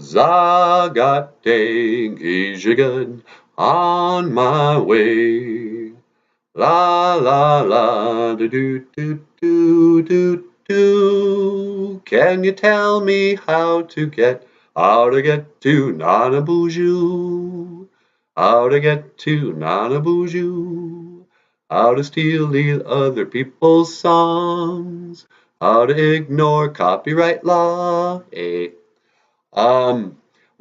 Zagate Gijigad on my way. La la la do do do do do do. Can you tell me how to get to Nana Boozhoo? How to get to Nana Boozhoo? How to steal the other people's songs? How to ignore copyright law?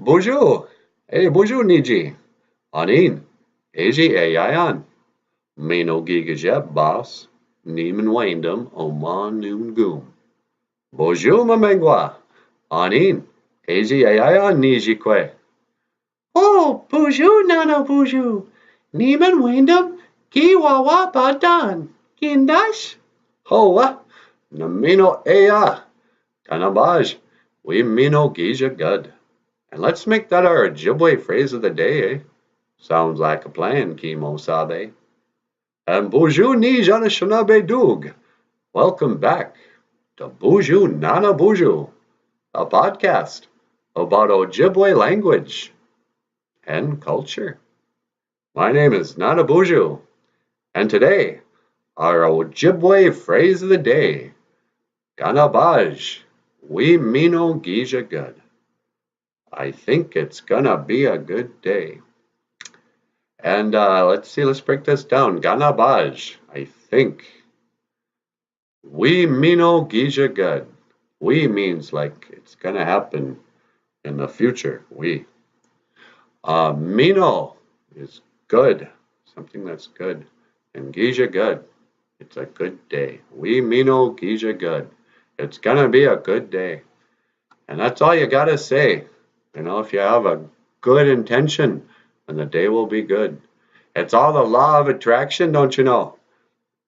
Boozhoo. Hey, Boozhoo Niji. Anin. Eji Ayayan. Mano Gigajeb Boss. Neiman Windham Oman Noon Goom. Boozhoo Mamengwa. Anin. Eji Ayayan Niji Kwe. Oh, Boozhoo Nana Boozhoo. Neiman Windham Kiwawa Badan. Kindash. Hoa. Namino Aya. Kanabaj. We Mino Gija Gud. And let's make that our Ojibwe phrase of the day, eh? Sounds like a plan, Kimo Sabe. And Boozhoo ni Janashanabe Doog. Welcome back to Boozhoo Nana Boozhoo, a podcast about Ojibwe language and culture. My name is Nana Boozhoo, and today our Ojibwe phrase of the day, Ganabaj, we Mino Gija Gud. I think it's gonna be a good day. And let's break this down. Ganabaj, I think. We Mino Gija Gud. We means like it's gonna happen in the future. We. Mino is good, something that's good. And Gija Gud, it's a good day. We Mino Gija Gud. It's gonna be a good day. And that's all you gotta say. You know, if you have a good intention, then the day will be good. It's all the law of attraction, don't you know?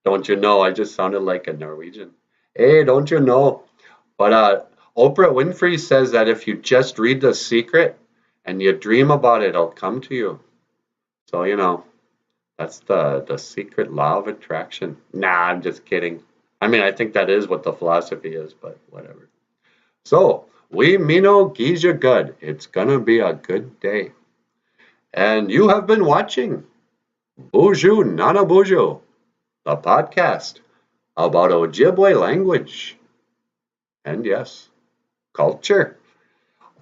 Don't you know? I just sounded like a Norwegian. Hey, don't you know? But Oprah Winfrey says that if you just read The Secret and you dream about it, it'll come to you. So, you know, that's the secret law of attraction. Nah, I'm just kidding. I mean, I think that is what the philosophy is, but whatever. So, we Mino Gija Gud. It's gonna be a good day. And you have been watching Boozhoo Nana Boozhoo, the podcast about Ojibwe language and yes, culture.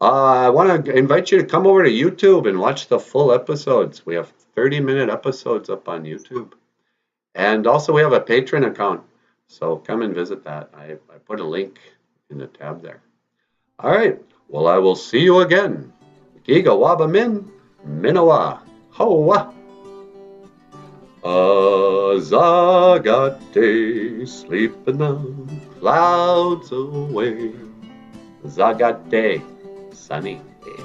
I want to invite you to come over to YouTube and watch the full episodes. We have 30-minute episodes up on YouTube. And also we have a Patreon account. So come and visit that. I put a link in the tab there. All right. Well, I will see you again. Giga Waba Min, Minowa, Hoa. Zagate, sleep in the clouds away. Zagate, sunny day.